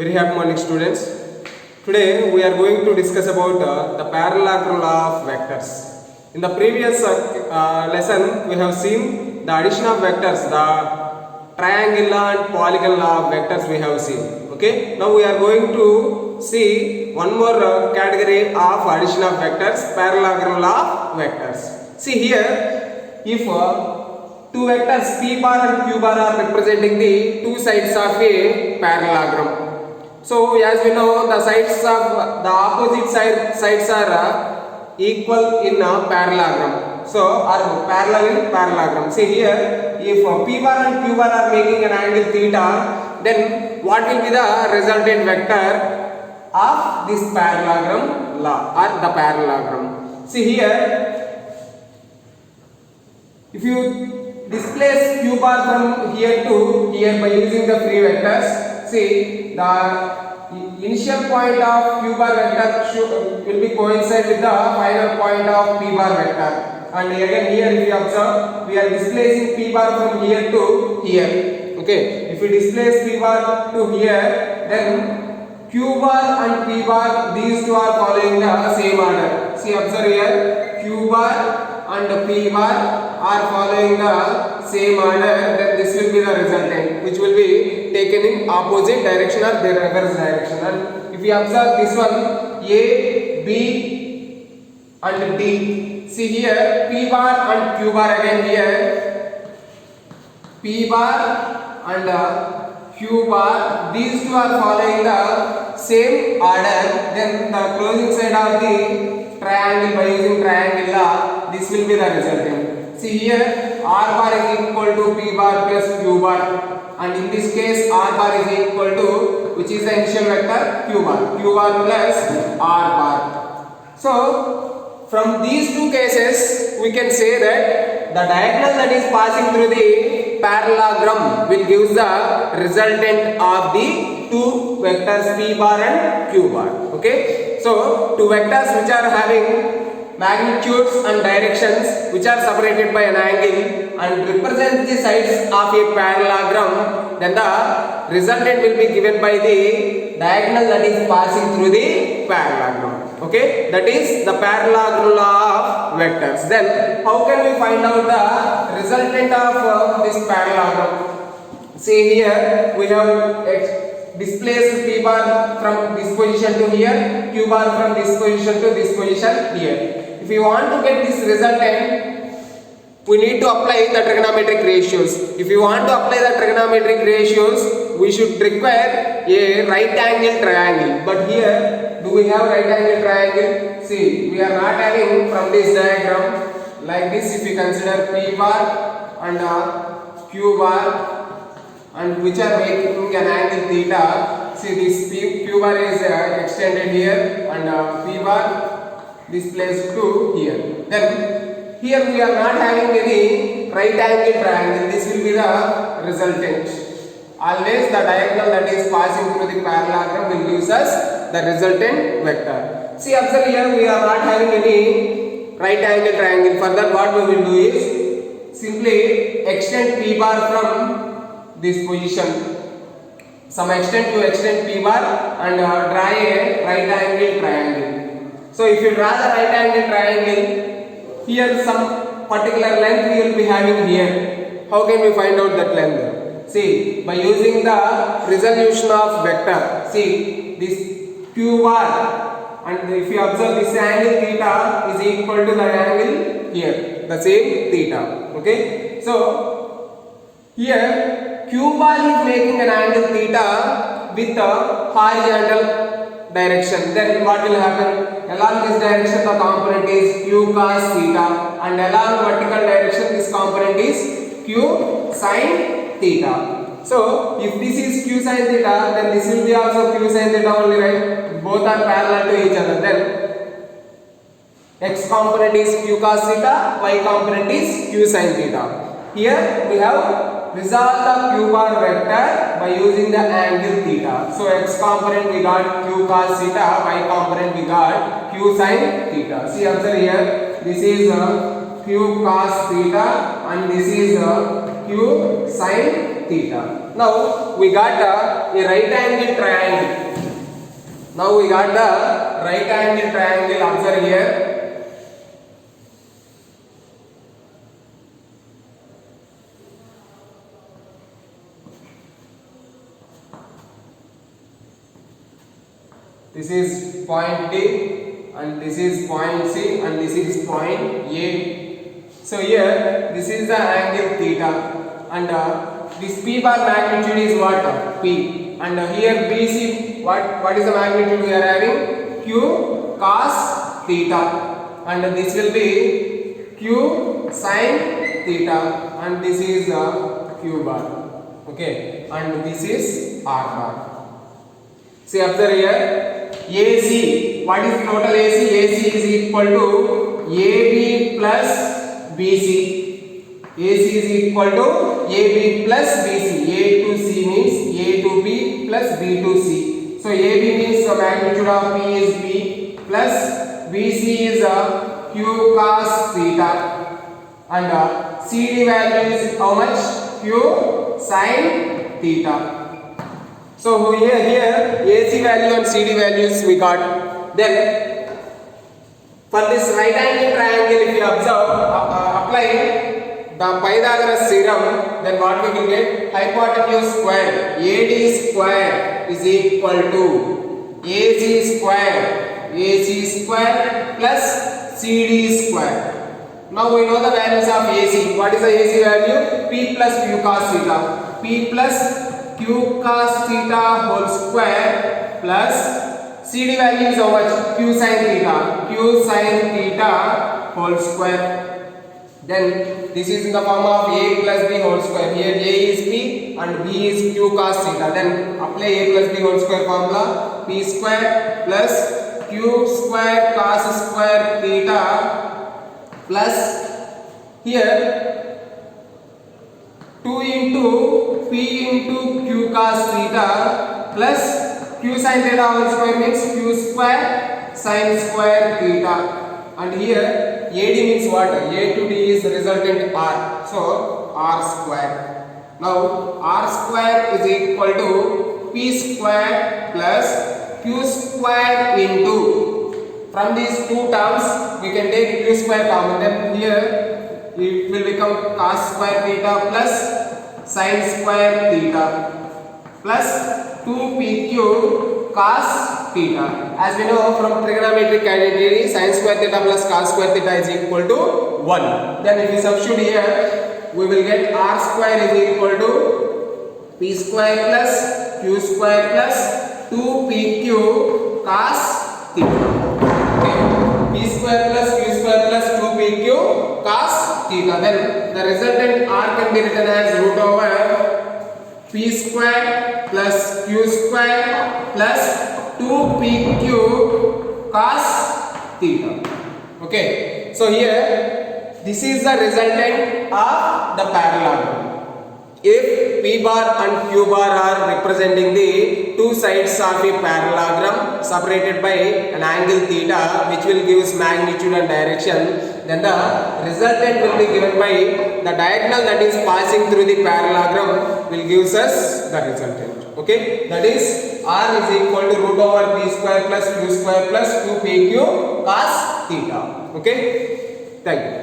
Very happy morning, students. Today we are going to discuss about the parallelogram law of vectors. In the previous lesson, we have seen the addition of vectors, the triangle law and polygon law of vectors we have seen. Okay. Now we are going to see one more category of addition of vectors, parallelogram law of vectors. See here, if two vectors p bar and q bar are representing the two sides of a parallelogram. So as we know, the sides of the opposite sides are equal in a parallelogram. So are parallel in parallelogram. See here, if p bar and q bar are making an angle theta, then what will be the resultant vector of this parallelogram law or the parallelogram? See here, if you displace q bar from here to here by using the free vectors, see the initial point of q bar vector will be coincide with the final point of p bar vector. And again here if you observe, we are displacing p bar from here to here. Okay, if we displace p bar to here, then q bar and p bar, these two are following the same order. See, observe here, q bar and p bar are following the same order, then this will be the resultant, which will be taken in opposite direction or the reverse direction. And if you observe this one, A, B and D, see here p bar and q bar, again here p bar and q bar, these two are following the same order, then the closing side of the triangle by using triangle law, this will be the resultant. See here, r bar is equal to p bar plus q bar, and in this case r bar is equal to, which is the initial vector, q bar plus r bar. So from these two cases we can say that the diagonal that is passing through the parallelogram will give the resultant of the two vectors p bar and q bar. Okay, so two vectors which are having magnitudes and directions which are separated by an angle and represent the sides of a parallelogram, then the resultant will be given by the diagonal that is passing through the parallelogram. Okay, that is the parallelogram law of vectors. Then how can we find out the resultant of this parallelogram? See here, we have displaced p bar from this position to here, q bar from this position to this position here. If we want to get this resultant, we need to apply the trigonometric ratios. If we want to apply the trigonometric ratios, we should require a right angle triangle. But here, do we have right angle triangle? See, we are not having from this diagram. Like this, if we consider p bar and q bar, and which are making an angle theta, see this q bar is extended here and p bar this place to here. Then here we are not having any right angle triangle. This will be the resultant. Always the diagonal that is passing through the parallelogram will give us the resultant vector. See, observe here we are not having any right angle triangle. For that, what we will do is simply extend p bar from this position. Some extent to extend p bar and draw a right angle triangle. So if you draw the right angle triangle, here some particular length we will be having here. How can we find out that length? See, by using the resolution of vector. See, this q bar, and if you observe this angle theta is equal to the angle here, the same theta. Okay, so here q bar is making an angle theta with a horizontal direction. Then what will happen? Along this direction the component is q cos theta, and along vertical direction this component is q sin theta. So if this is q sin theta, then this will be also q sin theta only, right? Both are parallel to each other. Then x component is q cos theta, y component is q sin theta. Here we have resolve the q bar vector by using the angle theta. So x component we got q cos theta, y component we got q sin theta. See, observe here, this is q cos theta and this is q sin theta. Now we got a right angle triangle. Now we got the right angle triangle. Observe here. This is point D and this is point C and this is point A. So here this is the angle theta and this P bar magnitude is what? P. And here BC, what is the magnitude we are having? Q cos theta, and this will be Q sin theta, and this is Q bar. Okay, and this is R bar. See, observe here. AC, what is total AC? AC is equal to AB plus BC. AC is equal to AB plus BC. A to C means A to B plus B to C. So AB means the magnitude of P is P plus BC is Q cos theta, and CD value is how much? Q sin theta. So here AC value and CD values we got. Then for this right angle triangle, if you observe, apply the Pythagoras theorem, then what we will get? Hypotenuse square AD square is equal to AC square plus CD square. Now we know the values of AC. What is the AC value? P plus Q cos theta. P plus Q cos theta whole square plus CD value is how much? Q sin theta. Q sin theta whole square. Then this is in the form of A plus B whole square. Here A is P and B is Q cos theta. Then apply A plus B whole square formula. P square plus Q square cos square theta plus here 2 into P into Q cos theta plus Q sin theta whole square means Q square sin square theta, and here AD means what? A to D is the resultant R, so R square. Now R square is equal to P square plus Q square into, from these two terms we can take Q square common, then here it will become cos square theta plus sin square theta plus 2PQ cos theta. As we know from trigonometric identity, sin square theta plus cos square theta is equal to 1. Then if we substitute here, we will get R square is equal to P square plus Q square plus 2PQ cos theta. Okay, P square plus Q square plus 2PQ cos theta. Then the resultant R can be written as root over P square plus Q square plus 2PQ cos theta. Okay, so here this is the resultant of the parallelogram. If P bar and Q bar are representing the two sides of a parallelogram separated by an angle theta, which will give us magnitude and direction, then the resultant will be given by the diagonal that is passing through the parallelogram will give us the resultant. Okay, that is R is equal to root over P square plus Q square plus 2PQ cos theta. Okay, thank you.